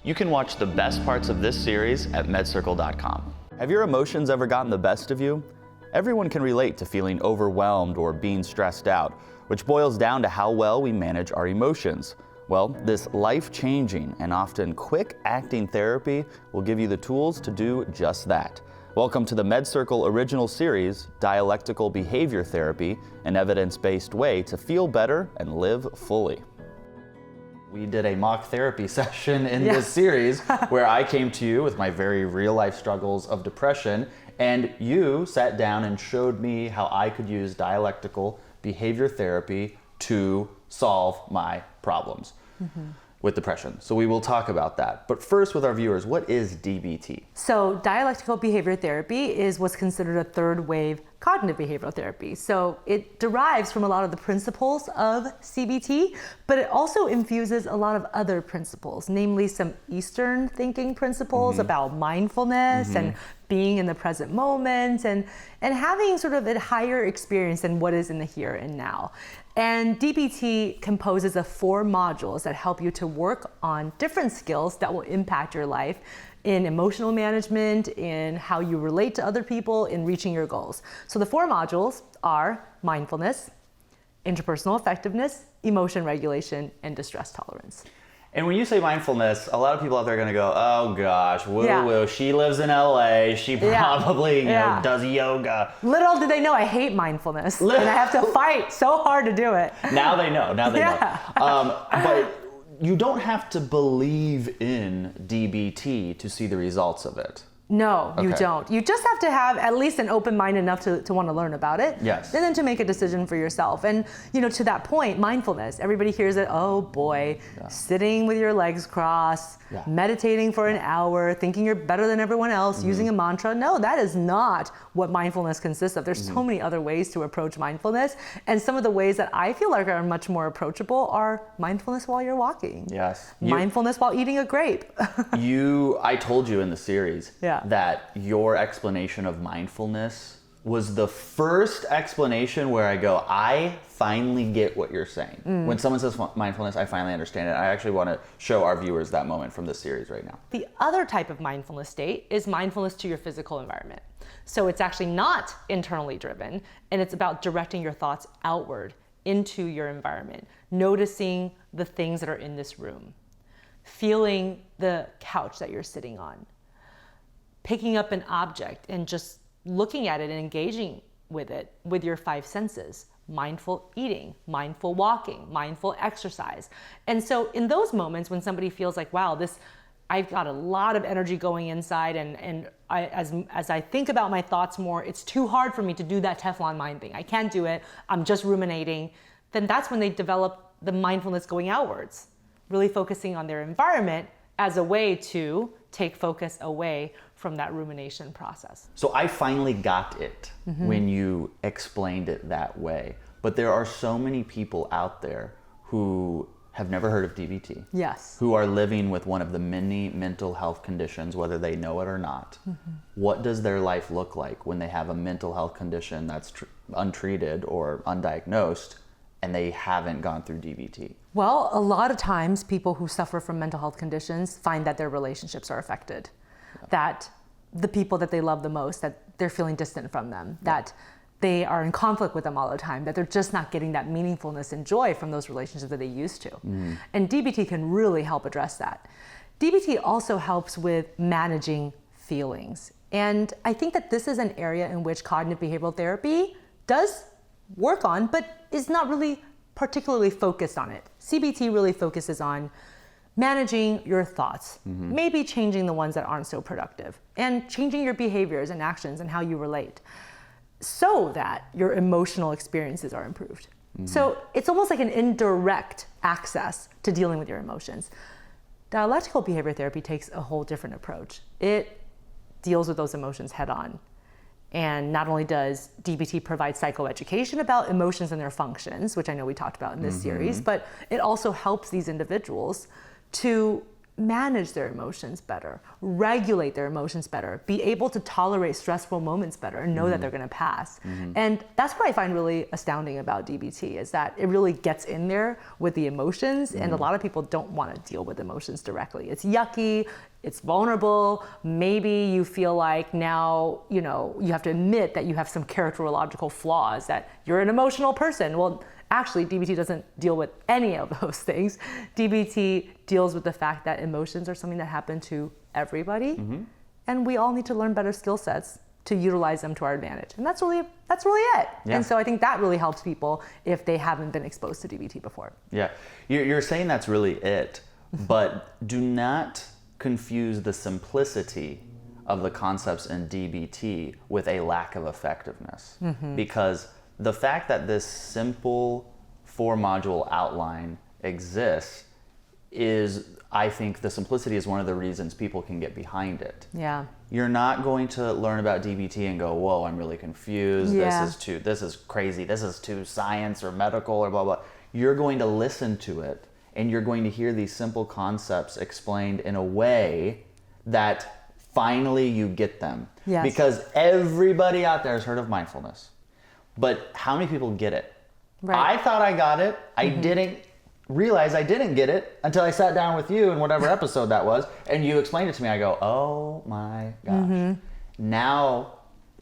You can watch the best parts of this series at MedCircle.com. Have your emotions ever gotten the best of you? Everyone can relate to feeling overwhelmed or being stressed out, which boils down to how well we manage our emotions. Well, this life-changing and often quick-acting therapy will give you the tools to do just that. Welcome to the MedCircle original series, Dialectical Behavior Therapy, an evidence-based way to feel better and live fully. We did a mock therapy session in this series where I came to you with my very real-life struggles of depression, and you sat down and showed me how I could use dialectical behavior therapy to solve my problems with depression. So we will talk about that. But first, with our viewers, what is DBT? So dialectical behavior therapy is what's considered a third wave cognitive behavioral therapy. So it derives from a lot of the principles of CBT, but it also infuses a lot of other principles, namely some Eastern thinking principles about mindfulness and being in the present moment and having sort of a higher experience than what is in the here and now. And DBT composes of 4 modules that help you to work on different skills that will impact your life in emotional management, in how you relate to other people, in reaching your goals. So the 4 modules are mindfulness, interpersonal effectiveness, emotion regulation, and distress tolerance. And when you say mindfulness, a lot of people out there are going to go, oh gosh, woo-woo, she lives in LA, she probably you know, does yoga. Little do they know I hate mindfulness, and I have to fight so hard to do it. Now they know, know. But you don't have to believe in DBT to see the results of it. No, you don't. You just have to have at least an open mind enough to want to learn about it. Yes. And then to make a decision for yourself. And you know, to that point, mindfulness, everybody hears it, oh boy, sitting with your legs crossed, meditating for an hour, thinking you're better than everyone else, using a mantra. No, that is not what mindfulness consists of. There's so many other ways to approach mindfulness. And some of the ways that I feel like are much more approachable are mindfulness while you're walking. Yes. Mindfulness while eating a grape. I told you in the series that your explanation of mindfulness was the first explanation where I go, I finally get what you're saying. When someone says mindfulness, I finally understand it. I actually want to show our viewers that moment from this series right now. The other type of mindfulness state is mindfulness to your physical environment. So it's actually not internally driven, and it's about directing your thoughts outward into your environment, noticing the things that are in this room, feeling the couch that you're sitting on, picking up an object and just looking at it and engaging with it with your 5 senses. Mindful eating, mindful walking, mindful exercise. And so in those moments when somebody feels like, wow, I've got a lot of energy going inside and as I think about my thoughts more, it's too hard for me to do that Teflon mind thing. I can't do it. I'm just ruminating. Then that's when they develop the mindfulness going outwards, really focusing on their environment as a way to take focus away from that rumination process. So I finally got it when you explained it that way. But there are so many people out there who have never heard of DBT. Yes. Who are living with one of the many mental health conditions, whether they know it or not. What does their life look like when they have a mental health condition that's untreated or undiagnosed and they haven't gone through DBT? Well, a lot of times people who suffer from mental health conditions find that their relationships are affected, that the people that they love the most, that they're feeling distant from them, that they are in conflict with them all the time, that they're just not getting that meaningfulness and joy from those relationships that they used to. And DBT can really help address that. DBT also helps with managing feelings. And I think that this is an area in which cognitive behavioral therapy does work on, but is not really particularly focused on it. CBT really focuses on managing your thoughts, maybe changing the ones that aren't so productive, and changing your behaviors and actions and how you relate so that your emotional experiences are improved. So it's almost like an indirect access to dealing with your emotions. Dialectical behavior therapy takes a whole different approach. It deals with those emotions head on. And not only does DBT provide psychoeducation about emotions and their functions, which I know we talked about in this series, but it also helps these individuals to manage their emotions better, regulate their emotions better, be able to tolerate stressful moments better and know that they're going to pass. And that's what I find really astounding about DBT is that it really gets in there with the emotions, and a lot of people don't want to deal with emotions directly. It's yucky, it's vulnerable. Maybe you feel like now, you have to admit that you have some characterological flaws, that you're an emotional person. Well, actually, DBT doesn't deal with any of those things. DBT deals with the fact that emotions are something that happen to everybody, and we all need to learn better skill sets to utilize them to our advantage. And that's really it. Yeah. And so I think that really helps people if they haven't been exposed to DBT before. Yeah, you're saying that's really it, but do not confuse the simplicity of the concepts in DBT with a lack of effectiveness. Because the fact that this simple 4-module outline exists is, I think the simplicity is one of the reasons people can get behind it. Yeah. You're not going to learn about DBT and go, whoa, I'm really confused. Yeah. This is crazy. This is too science or medical or blah, blah. You're going to listen to it and you're going to hear these simple concepts explained in a way that finally you get them. Yes. Because everybody out there has heard of mindfulness. But how many people get it? Right. I thought I got it. I didn't realize I didn't get it until I sat down with you in whatever episode that was, and you explained it to me. I go, oh my gosh. Now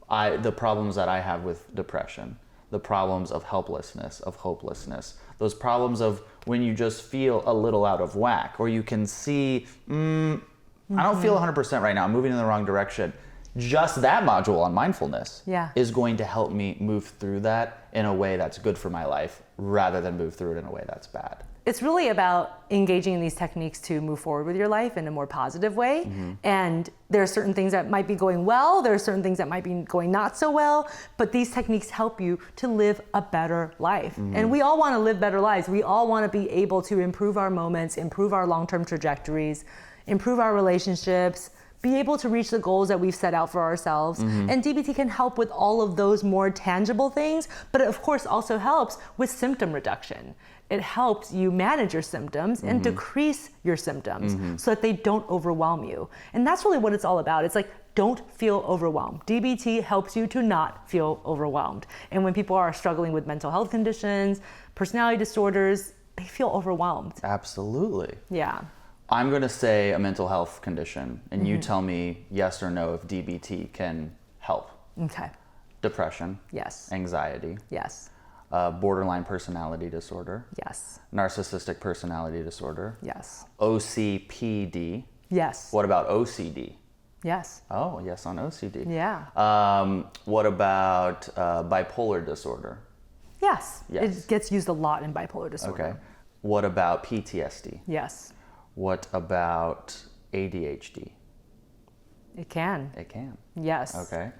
the problems that I have with depression, the problems of helplessness, of hopelessness, those problems of when you just feel a little out of whack, or you can see, I don't feel 100% right now, I'm moving in the wrong direction. Just that module on mindfulness is going to help me move through that in a way that's good for my life rather than move through it in a way that's bad. It's really about engaging in these techniques to move forward with your life in a more positive way. And there are certain things that might be going well, there are certain things that might be going not so well, but these techniques help you to live a better life. And we all want to live better lives. We all want to be able to improve our moments, improve our long-term trajectories, improve our relationships, be able to reach the goals that we've set out for ourselves. And DBT can help with all of those more tangible things, but it of course also helps with symptom reduction. It helps you manage your symptoms and decrease your symptoms so that they don't overwhelm you. And that's really what it's all about. It's like, don't feel overwhelmed. DBT helps you to not feel overwhelmed. And when people are struggling with mental health conditions, personality disorders, they feel overwhelmed. Absolutely. Yeah. I'm going to say a mental health condition, and you tell me yes or no if DBT can help. Okay. Depression. Yes. Anxiety. Yes. Borderline personality disorder. Yes. Narcissistic personality disorder. Yes. OCPD. Yes. What about OCD? Yes. Oh, yes on OCD. Yeah. What about bipolar disorder? Yes. Yes. It gets used a lot in bipolar disorder. Okay. What about PTSD? Yes. What about ADHD? It can. It can. Yes. Okay.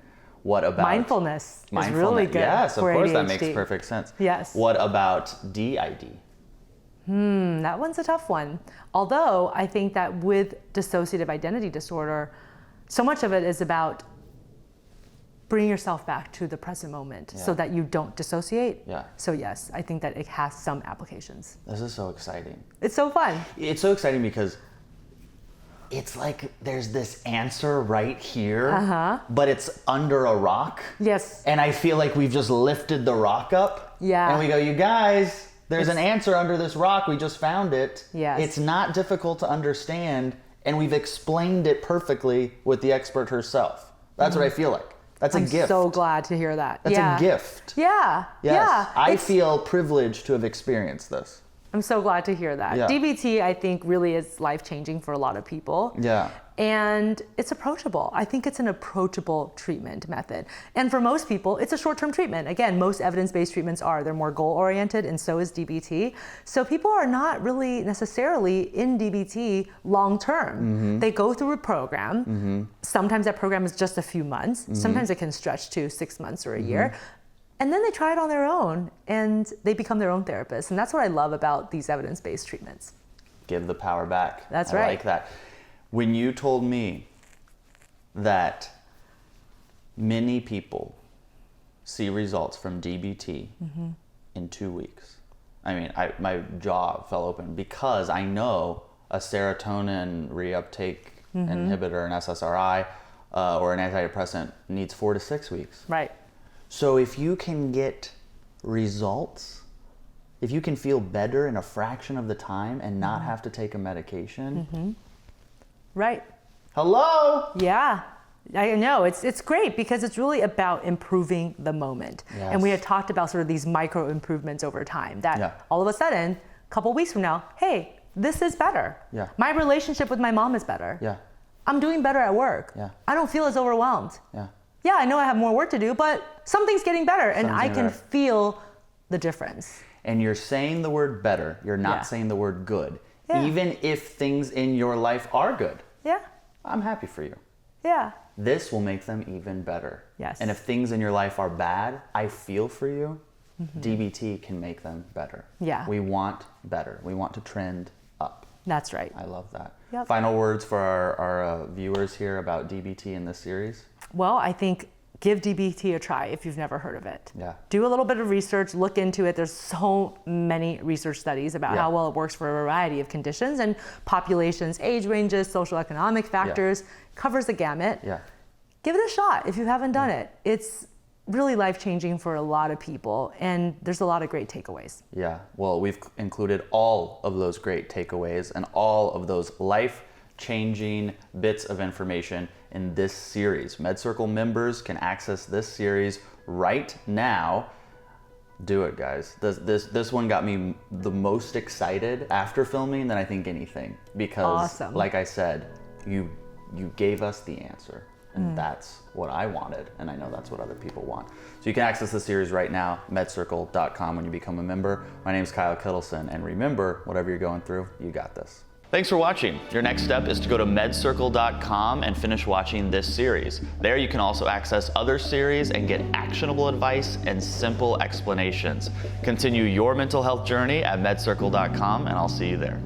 What about mindfulness is really good. Yes, of for course, ADHD. that makes perfect sense. Yes. What about DID? That one's a tough one. Although I think that with dissociative identity disorder, so much of it is about bringing yourself back to the present moment so that you don't dissociate. Yeah. So yes, I think that it has some applications. This is so exciting. It's so fun. It's so exciting because it's like there's this answer right here, but it's under a rock. Yes. And I feel like we've just lifted the rock up. Yeah. And we go, you guys, there's an answer under this rock. We just found it. Yes. It's not difficult to understand. And we've explained it perfectly with the expert herself. That's what I feel like. That's a gift. I'm so glad to hear that. That's a gift. Yeah. Yes. Yeah. I feel privileged to have experienced this. I'm so glad to hear that. Yeah. DBT, I think, really is life-changing for a lot of people. Yeah. And it's approachable. I think it's an approachable treatment method. And for most people, it's a short-term treatment. Again, most evidence-based treatments are. They're more goal-oriented, and so is DBT. So people are not really necessarily in DBT long-term. They go through a program. Sometimes that program is just a few months. Sometimes it can stretch to 6 months or a year. And then they try it on their own, and they become their own therapist. And that's what I love about these evidence-based treatments. Give the power back. That's I right. like that. When you told me that many people see results from DBT in 2 weeks, I mean, my jaw fell open because I know a serotonin reuptake inhibitor, an SSRI, or an antidepressant needs 4 to 6 weeks. Right. So if you can get results, if you can feel better in a fraction of the time and not have to take a medication. Right. Hello? Yeah. I know, it's great because it's really about improving the moment. Yes. And we had talked about sort of these micro improvements over time that all of a sudden, a couple weeks from now, hey, this is better. Yeah. My relationship with my mom is better. Yeah. I'm doing better at work. Yeah. I don't feel as overwhelmed. Yeah. Yeah, I know I have more work to do, but something's getting better and I can better. feel the difference. And you're saying the word better, you're not saying the word good. Yeah. Even if things in your life are good. Yeah. I'm happy for you. Yeah. This will make them even better. Yes. And if things in your life are bad, I feel for you. DBT can make them better. Yeah. We want better. We want to trend up. That's right. I love that. Yep. Final words for our viewers here about DBT in this series? Well, I think give DBT a try if you've never heard of it. Yeah. Do a little bit of research, look into it. There's so many research studies about how well it works for a variety of conditions and populations, age ranges, social economic factors, covers the gamut. Yeah. Give it a shot if you haven't done it. It's really life-changing for a lot of people and there's a lot of great takeaways. Yeah, well, we've included all of those great takeaways and all of those life-changing bits of information in this series. MedCircle members can access this series right now. Do it, guys. This one got me the most excited after filming than I think anything, because like I said, you gave us the answer. And that's what I wanted, and I know that's what other people want. So you can access the series right now, medcircle.com, when you become a member. My name is Kyle Kittleson, and remember, whatever you're going through, you got this. Thanks for watching. Your next step is to go to medcircle.com and finish watching this series. There you can also access other series and get actionable advice and simple explanations. Continue your mental health journey at medcircle.com, and I'll see you there.